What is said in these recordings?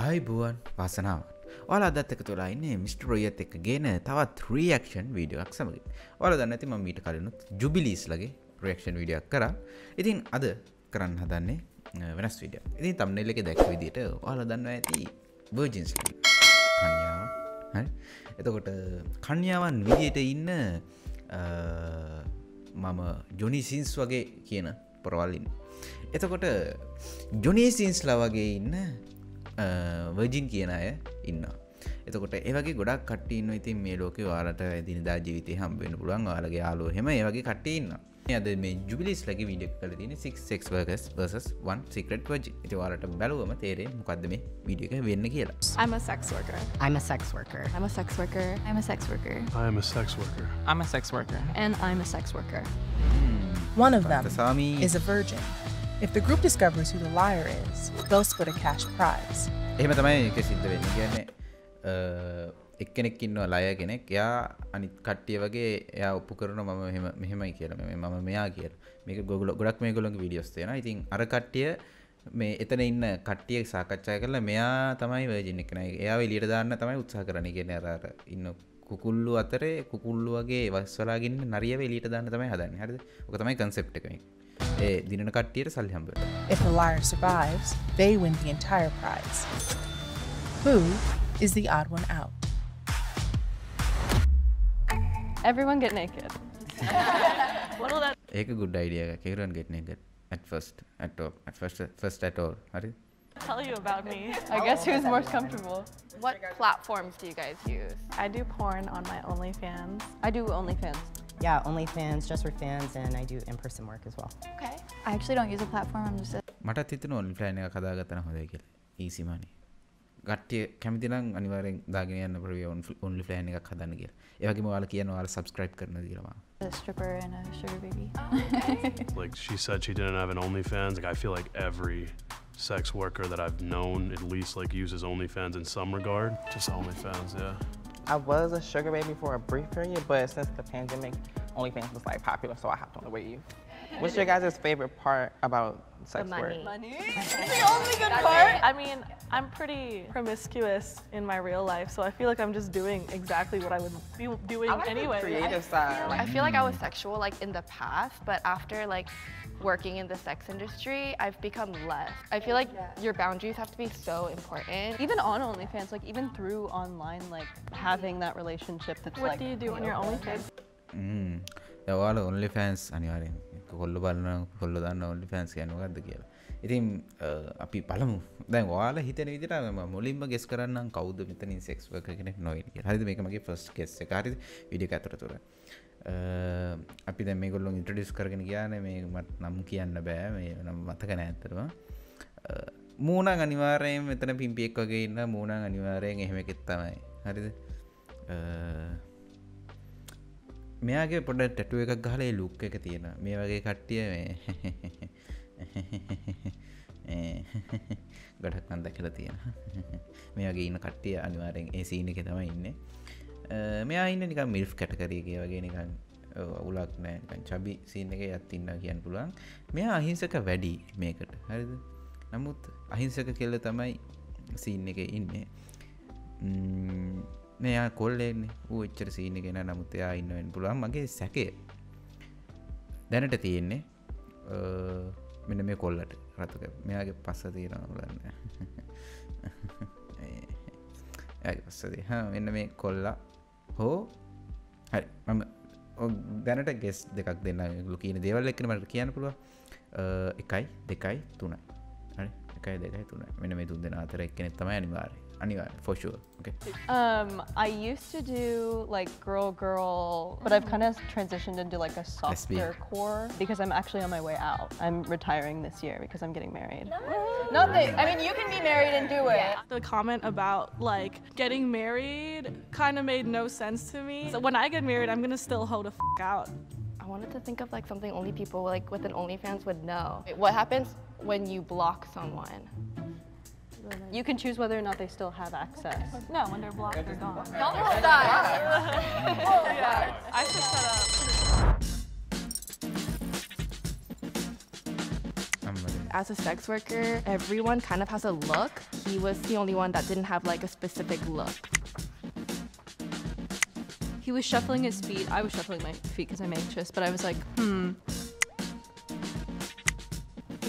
අයිබුවන් වාසනාවන්. ඔයාලා අදත් එකතු වෙලා ඉන්නේ මිස්ටර් ප්‍රවියත් එක්ක ගේන තවත් රියැක්ෂන් වීඩියෝ එකක් සමග. ඔයාලා දන්නේ නැති මම ඊට කලිනුත් ජුබිලීස් ලගේ රියැක්ෂන් වීඩියෝ එකක් කරා. ඉතින් අද කරන්න හදන්නේ වෙනස් වීඩියෝ. ඉතින් thumbnail එකේ දැක්ක විදිහට ඔයාලා දන්නවා ඇති virgins කන්‍යාවන්. හරි. එතකොට කන්‍යාවන් විදිහට ඉන්න මම ජොනි සින්ස් වගේ කියන පොරවල් ඉන්න. එතකොට ජොනි සින්ස්ලා වගේ ඉන්න වර්ජින් කියන අය ඉන්නවා. එතකොට ඒ වගේ ගොඩක් කට්ටිය ඉන්නවා. ඉතින් මේ ලෝකේ ඔයාලට එදිනදා ජීවිතේ හම්බ වෙන්න පුළුවන් ඔයාලගේ යාළුවෝ එහෙම ඒ වගේ කට්ටිය ඉන්නවා. අද මේ ජුබිලීස් ලගේ වීඩියෝ එකක් කරලා තියෙන්නේ 6 sex workers versus 1 secret virgin. ඉතින් ඔයාලට බැලුවම තේරෙයි මොකද්ද මේ වීඩියෝ එක වෙන්නේ කියලා. I'm a sex worker. I'm a sex worker. I'm a sex worker. I'm a sex worker. I'm a sex worker. I'm a sex worker. And I'm a sex worker. One of them Sami is a virgin. If the group discovers who the liar is, they'll split a cash prize. එහෙම තමයි ඒක සිද්ධ වෙන්නේ. කියන්නේ එක්කෙනෙක් ඉන්නවා ලය කෙනෙක්. එයා අනිත් කට්ටිය වගේ එයා ඔප්පු කරනවා මම මෙහෙමයි කියලා. මම මෙයා කියලා. මේක ගොඩක් මේගොල්ලෝගේ වීඩියෝස් තියෙනවා. ඉතින් අර කට්ටිය මේ එතන ඉන්න කට්ටිය සාකච්ඡා කරලා මෙයා තමයි වර්ජින් එක නෑ. එයාව එළියට දාන්න තමයි උත්සාහ කරන්නේ. කියන්නේ අර ඉන්න කුකුල්ලු අතරේ කුකුල්ලු වගේ වස්සලාගෙන ඉන්න නරියව එළියට දාන්න තමයි හදන්නේ. හරිද? ඔක තමයි concept එක මේක. ඒ දිනන කට්ටියට සල්ලි හම්බ වෙනවා. If the liar survives, they win the entire prize. Who is the odd one out? Everyone get naked. What will that ඒක good idea එකක්. everyone get naked at first at all. හරි? tell you about me? I guess who's most comfortable. What platforms do you guys use? I do porn on my OnlyFans. I do OnlyFans. Yeah, OnlyFans, just for fans, and I do in-person work as well. Okay. I actually don't use a platform. I'm just a මටත් හිතුණා OnlyFans එකක් හදාගත්තා නම් හොඳයි කියලා. easy money. කට්ටිය කැමති නම් අනිවාර්යෙන් දාගෙන යන්න ප්‍රවිය OnlyFans එකක් හදන්න කියලා. ඒ වගේම ඔයාලා කියනවා ඔයාලා subscribe කරන්නද කියලා මම. stripper and a sugar baby. Like she said she didn't have an OnlyFans. Like I feel like every sex worker that I've known at least like uses OnlyFans in some regard. Just OnlyFans, yeah. I was a sugar baby for a brief period, but since the pandemic, OnlyFans was like popular, so I hopped on the wave. What's your guys' favorite part about sex The money. work? Money. The only good part. I mean, I'm pretty promiscuous in my real life, so I feel like I'm just doing exactly what I would be doing I like anyway. the creative side. I feel like I was sexual like in the past, but after like working in the sex industry, I've become less. I feel like your boundaries have to be so important. Even on OnlyFans, like even through online, like having that relationship that's What like. do you do on your OnlyFans? දැන් ඔයාලා OnlyFans අනිවාර්යෙන් කොල්ල බලන කොල්ල දාන්න OnlyFans කියන්නේ මොකද්ද කියලා. ඉතින් අපි බලමු. දැන් ඔයාලා හිතන විදිහට මම මුලින්ම ගෙස් කරන්නම් කවුද මෙතනින් සෙක්ස් වර්කර් කෙනෙක් නොවේ කියලා. හරිද? මේක මගේ ෆස්ට් ගෙස් එක. හරිද? වීඩියෝ එක අතරතුර. අපි දැන් මේගොල්ලෝ ඉන්ට්‍රොඩියුස් කරගෙන ගියානේ මේ මට නම් කියන්න බෑ. මේ නම් මතක නෑ අතරම. මූණන් අනිවාර්යෙන් මෙතන පිම්පියෙක් වගේ ඉන්න මූණන් අනිවාර්යෙන් එහෙම එකෙක් තමයි. හරිද? මෙයාගේ පොඩ ටැටු එකක් ගහලා ඒ ලුක් එක තියෙනවා. මේ වගේ කට්ටිය මේ ගොඩක් මන් දැකලා තියෙනවා. මේ වගේ ඉන්න කට්ටිය අනිවාර්යෙන් ඒ සීන් එකේ තමයි ඉන්නේ. මෙයා ඉන්නේ නිකන් මිල්ෆ් කැටගරි එකේ වගේ නිකන් උලක් නැහැ නිකන් චබි සීන් එකේ යත් ඉන්නවා කියන්න පුළුවන්. මෙයා අහිංසක වැඩි මේකට. හරිද? නමුත් අහිංසක කෙල්ල තමයි සීන් එකේ ඉන්නේ. මෙයා කොල්ලෙන්නේ ඌ එච්චර සීන් එකේ නෑ නමුත් එයා ඉන්න වෙන්න පුළුවන් මගේ සැකය දැනට තියෙන්නේ මෙන්න මේ කොල්ලට රතුක මෙයාගේ පස්ස තියෙනවා බලන්න එයාගේ පස්සදී මෙන්න මේ කොල්ලා හෝ හරි මම දැනට ගෙස් දෙකක් දෙන්න ඒගොල්ලෝ කියන දේවල් එක්කනේ මට කියන්න පුළුවන් 1 2 3 හරි 1 2 3 මෙන්න මේ තුන් දෙනා අතර එක්කෙනෙක් තමයි අනිවාර්යයෙන් for sure. Okay. I used to do like girl, but I've kind of transitioned into like a softer core because I'm actually on my way out. I'm retiring this year because I'm getting married. Nothing. I mean, you can be married and do it. The comment about like getting married kind of made no sense to me. So when I get married, I'm gonna still hold a out. I wanted to think of like something only people like with an OnlyFans would know. What happens when you block someone? You can choose whether or not they still have access. No, when they're blocked, they're gone. Don't hold that. Oh, yeah. I should set up. as a sex worker, everyone kind of has a look. He was the only one that didn't have like a specific look. He was shuffling his feet. I was shuffling my feet because I'm anxious, but I was like,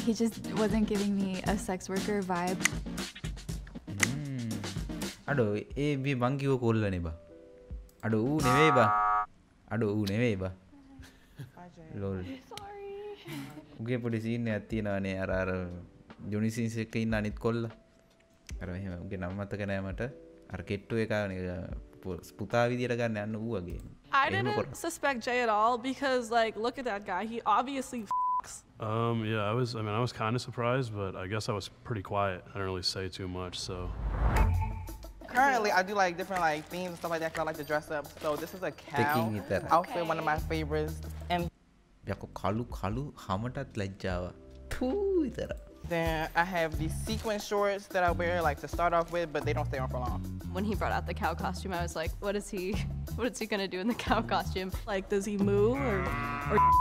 He just wasn't giving me a sex worker vibe. අඩෝ ඒ මං කිව්ව කොල්ලනේ බා. අඩෝ ඌ නෙවෙයි බා. අඩෝ ඌ නෙවෙයි බා. ලෝල්. උගේ පොඩි සීන් එකක් තියෙනවානේ අර ජොනිසින්ස් එක්ක ඉන්න අනිත් කොල්ල. අර මෙහෙම උගේ නම මතක නෑ මට. අර කෙට්ටු එක පුතා විදියට ගන්න යන්න ඌ වගේ. I didn't suspect Jay at all because like look at that guy. He obviously Yeah, I was kind of surprised, but I guess I was pretty quiet. I didn't really say too much, so. Currently, I do like different like themes and stuff like that because I like to dress up. So this is a cow outfit, one of my favorites. And යකෝ කලු හැමටත් ලැජ්ජාව. තු විතර. Then I have these sequin shorts that I wear like to start off with, but they don't stay on for long. when he brought out the cow costume, I was like, what is he gonna do in the cow costume? like, does he move or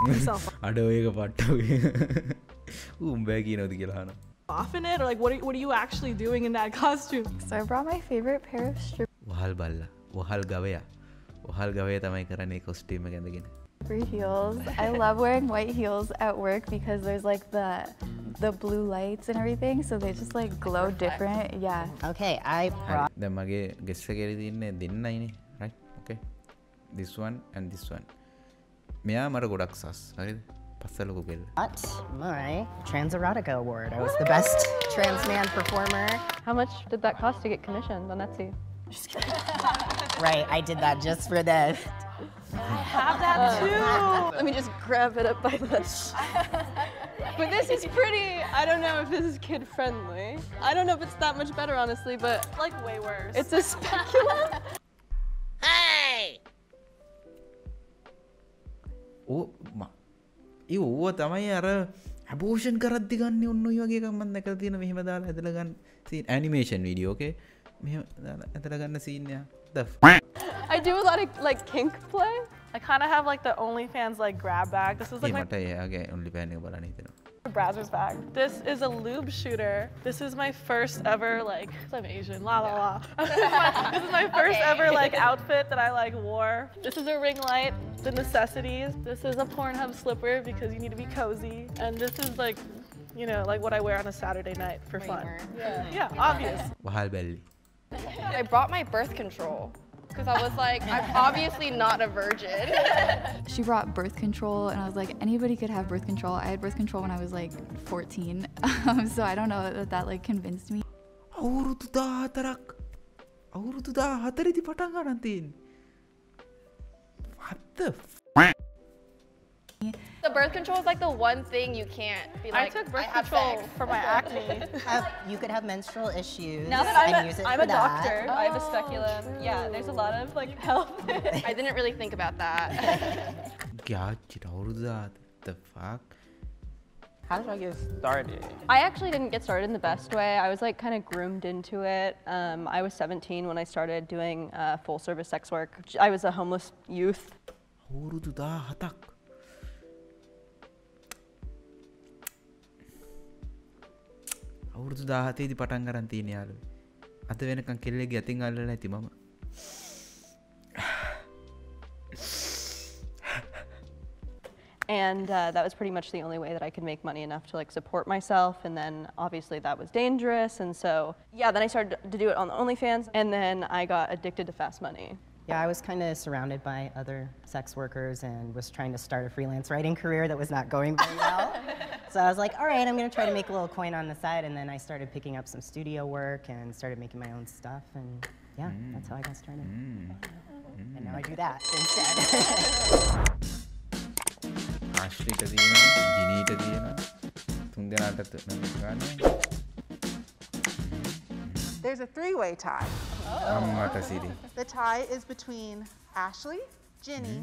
himself අඩෝ ඒක පට්ටෝ. උඹෑ කියනවද කියලා අහනවා. off in it, or like what are you actually doing in that costume? So I brought my favorite pair of වහල් බල්ලා. වහල් ගවයා. වහල් ගවයා තමයි කරන්නේ කොස්ටියුම් එක ඇඳගෙන. stripper heels. I love wearing white heels at work because there's like the blue lights and everything, so they just like glow different. Yeah. Okay, I brought. දැන් මගේ ගෙස් එකේ තියෙන්නේ දෙන්නයිනේ. right? Okay. This one and this one. මෙයා මර ගොඩක් සස්. හරිද? පස්සලකෝ කෙල්ල. My Transerotica Award. I was the best trans man performer. How much did that cost to get commissioned on Etsy? Right, I did that just for this. I have that too. Let me just grab it up by this. But this is pretty. I don't know if this is kid friendly. I don't know if it's that much better, honestly, but Like way worse. it's a speculum. ඒ ඕව තමයි අර abortion කරද්දි ගන්න ඔන්න ඔය වගේ එකක් මම දැකලා තියෙන මෙහෙම දාලා ඇදලා ගන්න සීන් ඇනිමේෂන් වීඩියෝ ඕකේ මෙහෙම දාලා ඇදලා ගන්න සීන් එක I do a lot of like kink play. I kind of have like the OnlyFans like grab bag. This is like my මට එයාගේ ඔන්ලි පෑන් එක බලන්න හිතෙනවා. browser's bag. This is a lube shooter. This is my first ever like, 'cause I'm Asian, la la la. This is my first ever like outfit that I like wore. This is a ring light, the necessities. This is a Pornhub slipper because you need to be cozy. And this is like, you know, like what I wear on a Saturday night for fun. Yeah, obvious. වහල් බැල්ලි. I brought my birth control because I was like, I'm obviously not a virgin. She brought birth control, and I was like, anybody could have birth control. I had birth control when I was like 14, so I don't know if that like convinced me. අවුරුදු 14ක් අවුරුදු 14 දී පටන් ගන්න තියෙන්නේ. What the The birth control is like the one thing you can't be I like, took birth have control sex. for my acne. You could have menstrual issues. Now that and use it I'm for a doctor, that. I have a speculum. Yeah, there's a lot of like help. I didn't really think about that. ගාච්චිට අවුරුදු 14 the fuck. How did I get started? I actually didn't get started in the best way. I was like kind of groomed into it. I was 17 when I started doing full service sex work. I was a homeless youth. අවුරුදු 17ක් අවුරුදු 17 දී පටන් ගන්න තියෙන යාළුවෝ. අද වෙනකන් කෙල්ලෙක්ගේ අතින් අල්ලලා නැති මම. And that was pretty much the only way that I could make money enough to like support myself. And then obviously that was dangerous. And so, yeah, then I started to do it on the OnlyFans. And then I got addicted to fast money. Yeah, I was kind of surrounded by other sex workers and was trying to start a freelance writing career that was not going very well. So I was like, all right, I'm going to try to make a little coin on the side. And then I started picking up some studio work and started making my own stuff. And yeah, that's how I got started. And now I do that instead. ආශ්‍රිට තියෙනවා, ජිනීට තියෙනවා. තුන් දෙනාට ගන්න. There's a three-way tie. අම්මට සිරි. The tie is between Ashley, Ginny,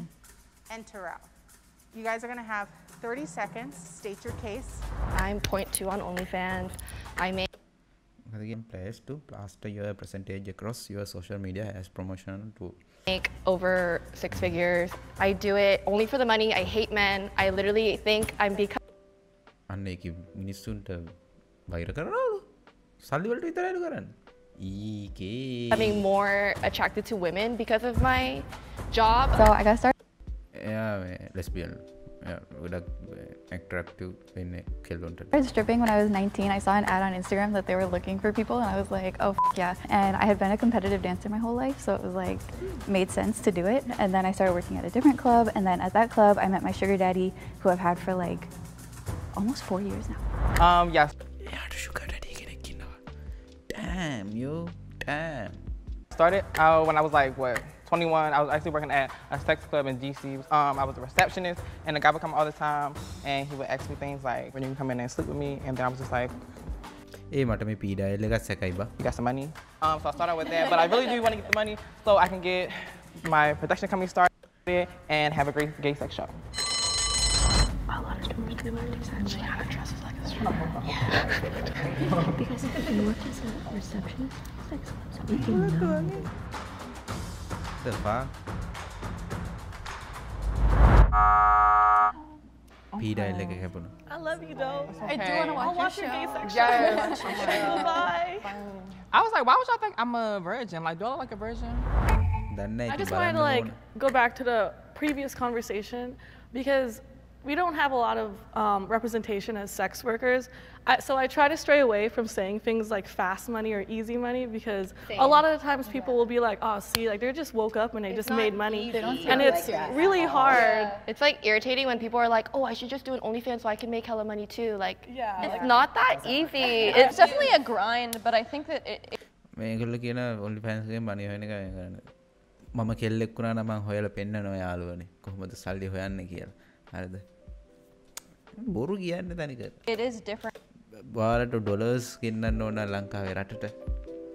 and Terrell. You guys are going to have 30 seconds. State your case. I'm 0.2 on OnlyFans. I make Again, players to plaster your percentage across your social media as promotional tool. over 6 figures. I do it only for the money. I hate men. I literally think I'm becoming. අන්න මේක මිනිස්සුන්ට වෛර කරනවලු සල්ලි වලට විතරයිලු කරන්නේ ඊකේ Becoming more attracted to women because of my job. So I got started. එයා lesbian ගොඩක් attractive වෙන්නේ කෙල්ලොන්ට I started stripping when I was 19. I saw an ad on Instagram that they were looking for people, and I was like, oh, yeah. And I had been a competitive dancer my whole life, so it was like, made sense to do it. And then I started working at a different club, and then at that club, I met my sugar daddy, who I've had for like almost 4 years now. Yes. එයාට sugar daddy කෙනෙක් ඉන්නවා damn yo damn Started when I was like, what, 21. I was actually working at a sex club in DC. I was a receptionist, and the guy would come all the time, and he would ask me things like, when you can come in and sleep with me, and then I was just like, ඒ මට මේ පීඩායල් එකක් සැකයි බා you got some money? So I started with that, but I really do want to get the money so I can get my production company started and have a great gay sex show. A lot of strippers do actually how to dress like a stripper. Yeah. Because if you work as a receptionist, sex clubs, we can know. the fuck පීඩායල් එක කැපුණා I love you though. I do want to I'll watch watch your your show. gay sex show. Bye. I was like, why would y'all think I'm a virgin? Like, do I look like a virgin? දන්නේ I just wanted to like go back to the previous conversation because we don't have a lot of representation as sex workers. So I try to stray away from saying things like fast money or easy money because a lot of the times people will be like, oh, see, like they just woke up and they just made money. And it's really hard. It's like irritating when people are like, oh, I should just do an OnlyFans so I can make hella money too. Like, it's not that easy. It's definitely a grind, but I think that it මේගොල්ලෝ කියන OnlyFans එකෙන් money හොයන එක කරන්නේ මම කෙල්ලෙක් වුණා නම් මං හොයලා පෙන්නනවා යාළුවනේ කොහොමද සල්ලි හොයන්නේ කියලා හරිද බොරු කියන්නේ තනිකර it is different. ඔයාලට ඩොලර්ස් ගෙන්නන්න ඕන ලංකාවේ රටට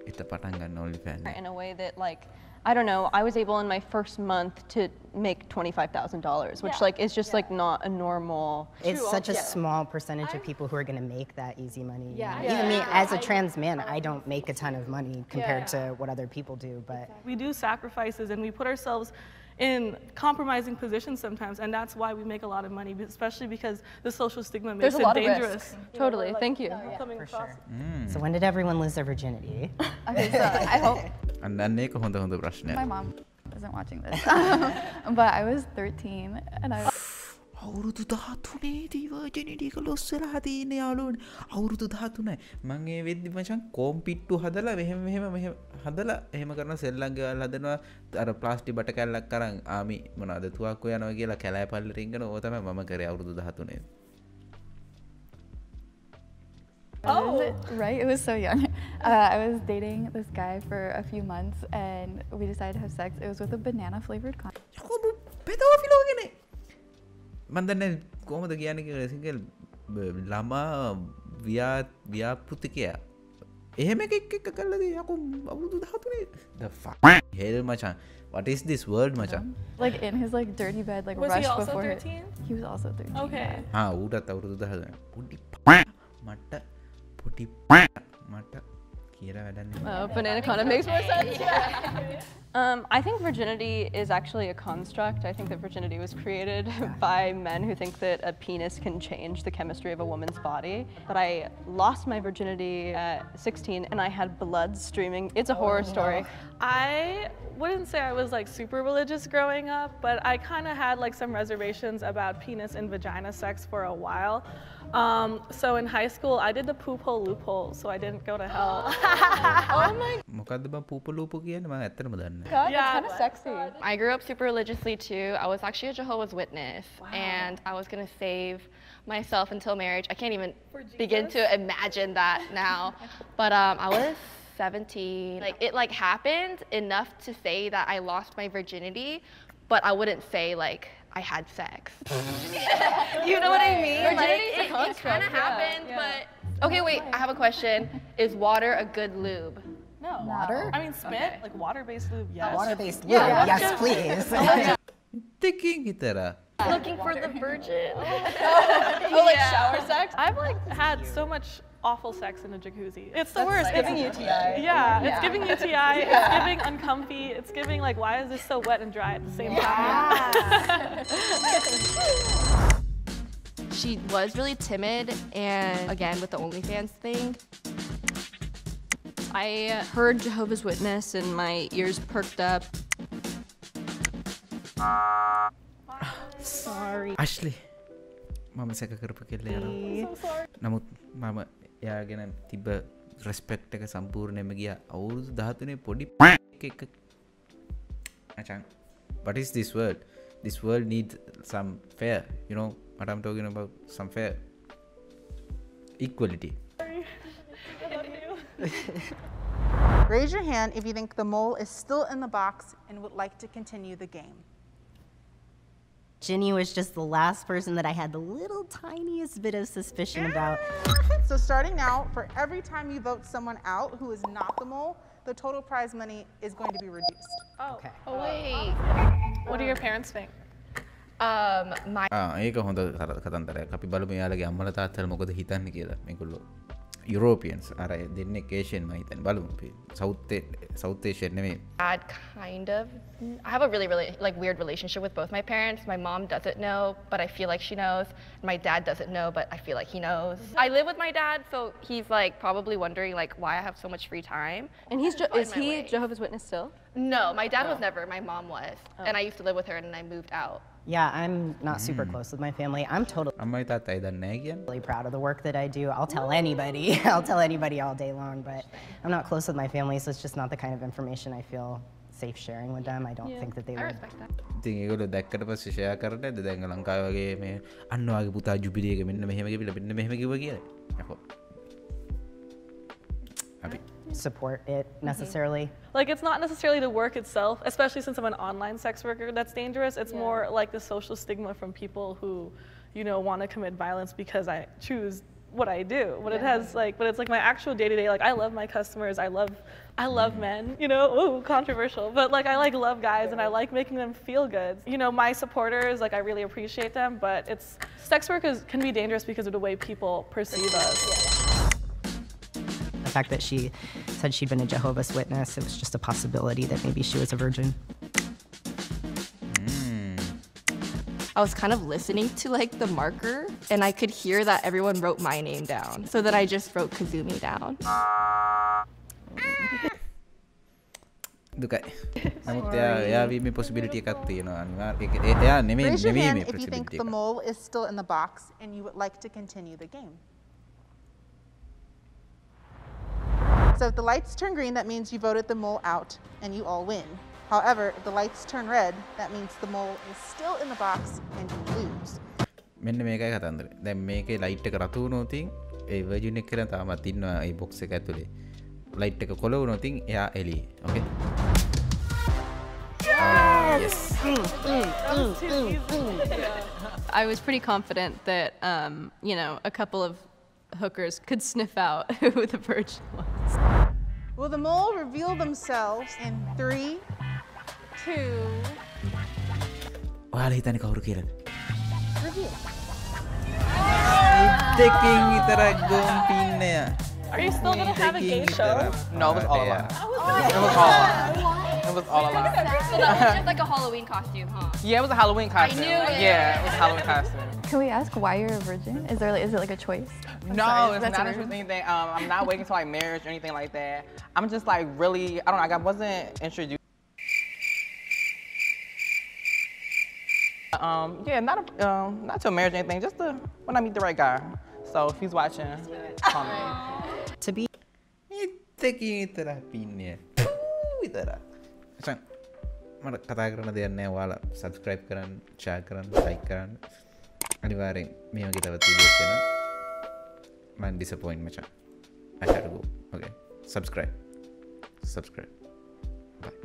එත පටන් ගන්න OnlyFans In a way that like I don't know, I was able in my first month to make $25,000, which like is just like not a normal. It's such a small percentage of people who are going to make that easy money. Even me, as a trans man, I don't make a ton of money compared to what other people do. But We do sacrifices and we put ourselves in compromising positions sometimes, and that's why we make a lot of money, especially because the social stigma makes There's a it lot of dangerous. risk. Totally, thank you. Coming across. so when did everyone lose their virginity? Okay, so I hope අන්න ඒක හොඳ හොඳ ප්‍රශ්නයක් my mom isn't watching this. But I was 13 and I අවුරුදු 13 දී වර්ජිනිටි එක Los වෙලා තියෙන යාළුවනේ අවුරුදු 13යි මම ඒ වෙද්දි මචං කොම්පිට්ටු හදලා මෙහෙම හදලා එහෙම කරන සෙල්ලම් ගෙවල් හදනවා අර ප්ලාස්ටික් බට කැල්ලක් අරන් ආමි මොනවද තුවක්කුව යනවා කියලා කැලෑ පල්ලේ රින්ගන ඕක තමයි මම කරේ අවුරුදු 13 Right, it was so young. I was dating this guy for a few months and we decided to have sex. It was with a banana flavored condom. යකෝ පෙදෝෆිලෝ කෙනෙක් මම දන්නේ කොහොමද කියන්නේ කියලා සිංගල් ළමා ව්‍යාපෘතිකයා එහෙම එකක් කළාද යකෝ අවුරුදු 13 the fuck hell මචං what is this word මචං Like in his like dirty bed, like Was he rushed also before 13? He was also 13. Okay. ඌටත් අවුරුදු 13 පොඩි මට පොඩි මට කියලා වැඩන්නේ Banana condom makes more sense. I think virginity is actually a construct. I think that virginity was created by men who think that a penis can change the chemistry of a woman's body. But I lost my virginity at 16 and I had blood streaming. It's a horror story. I wouldn't say I was like super religious growing up, but I kind of had like some reservations about penis and vagina sex for a while. So in high school, I did the poop hole loophole, so I didn't go to hell. Oh my මොකද්ද බං පූප ලූප කියන්නේ මම ඇත්තටම දන්නේ god, Yeah, it's kind of sexy. I grew up super religiously too. I was actually a Jehovah's Witness, and I was gonna save myself until marriage. I can't even begin to imagine that now. But I was 17. Like it like happened enough to say that I lost my virginity, but I wouldn't say like I had sex. You know what I mean? Virginity is a It construct, kind of yeah, happened, yeah. but okay. Wait, I have a question. Is water a good lube? No. Water? I mean, spit, like water-based lube, yes. Water-based lube, yes, please. දෙකින් හිතර Looking for the virgin. Oh, like shower sex? I've like had so much awful sex in a jacuzzi. It's the worst. It's giving UTI. Yeah, it's giving UTI. It's giving uncomfy. It's giving like, why is this so wet and dry at the same time? She was really timid, and again with the OnlyFans thing. I heard Jehovah's Witness and my ears perked up. Sorry. Ashley. මම සැක කරපු කෙල්ල යනවා. නමුත් මම එයාගෙන තිබ්බ respect එක සම්පූර්ණයෙන්ම ගියා. අවුරුදු 13 පොඩි එක අචං. What is this world? This world needs some fair, you know what I'm talking about, some fair equality. Raise your hand if you think the mole is still in the box and would like to continue the game. Ginny was just the last person that I had the little tiniest bit of suspicion about. So starting now, for every time you vote someone out who is not the mole, the total prize money is going to be reduced. Oh, Okay. Oh wait. What do your parents think? My ඒක හොඳ කතන්දරයක්. අපි බලමු යාළගේ අම්මලා තාත්තලා මොකද හිතන්නේ කියලා. මේගොල්ලෝ Europeans අර දෙන්නේ Asian මම හිතන්නේ බලමු අපි. South Asian නෙමෙයි. dad kind of. I have a really like weird relationship with both my parents. My mom doesn't know, but I feel like she knows. My dad doesn't know, but I feel like he knows. I live with my dad, so he's like probably wondering like why I have so much free time. And is he Jehovah's Witness still? No, my dad was never. My mom was, and I used to live with her, and then I moved out. Yeah, I'm not super close with my family. I'm totally අම්මයි තාත්තයි දන්නේ නැහැ කියන්නේ. proud of the work that I do. I'll tell anybody. I'll tell anybody all day long, but I'm not close with my family, so it's just not the kind of information I feel safe sharing with them. I don't think that they I would. respect that. ඉතින් ඒගොල්ලෝ දැක්කට පස්සේ share කරන්නේ නැද්ද? දැන් ලංකාවේ වගේ මේ අන්න වාගේ පුතා ජුබිලී එක මෙන්න මෙහෙම කිව්ලා මෙන්න මෙහෙම කිව්වා කියලා. යකෝ. අපි support it necessarily. Like, it's not necessarily the work itself, especially since I'm an online sex worker, that's dangerous. It's more like the social stigma from people who, you know, want to commit violence because I choose what I do. But it has like, but it's like my actual day-to-day, like I love my customers, I love men, you know, ooh, controversial, but like I like love guys and I like making them feel good. You know, my supporters, like I really appreciate them, but sex work can be dangerous because of the way people perceive us. The fact that she said she'd been a Jehovah's Witness, it was just a possibility that maybe she was a virgin. I was kind of listening to like the marker, and I could hear that everyone wrote my name down, so that I just wrote Kazumi down. දුකයි. නමුත් එයා වීමේ possibility එකක් තියෙනවා අනිවාර්යයෙන්. එයා නෙමෙයි Raise your නෙමෙයි hand මේ if you think possibility the එක. mole is still in the box and you would like to continue the game. So if the lights turn green, that means you voted the mole out and you all win. However, if the lights turn red, that means the mole is still in the box and you lose. මෙන්න මේකයි කතන්දරේ. දැන් මේකේ light එක රතු වුණොත් ඒ virgin එක කියලා තාමත් ඉන්නවා ඒ බොක්ස් එක ඇතුලේ. ලයිට් එක කොළ වුණොත් එයා එළියේ. Okay? Yes. I was pretty confident that, you know, a couple of hookers could sniff out who the virgin was. Will the mole reveal themselves in 3, 2, ඔයාලා හිතන්නේ කවුරු කියලාද? reveal? දෙකකින් විතරක් ගොම් පින්නයා. Are you still gonna have a gay show? No, it was all a lie. It was all a lie. It was all a lie. So that was just like a Halloween costume, huh? Yeah, it was a Halloween costume. knew it. Yeah, it was a Halloween costume. Can we ask why you're a virgin? Is it like a choice? No, sorry, it's that's not a virgin? anything. I'm not waiting till like marriage or anything like that. I'm just like really, I don't know, I wasn't introduced. Yeah, not to a marriage or anything, just when I meet the right guy. So if he's watching, call me. To be දෙකකින් විතරක් පින්නයා. විතරක්. අසන් මට කතා කරන්න දෙයක් නැහැ. ඔයාලා subscribe කරන්න, share කරන්න, like කරන්න. අනිවාර්යෙන් මේ වගේ තවත් වීඩියෝස් එනවා. මම disappoint මචං. I had to go. Okay. Subscribe. Bye.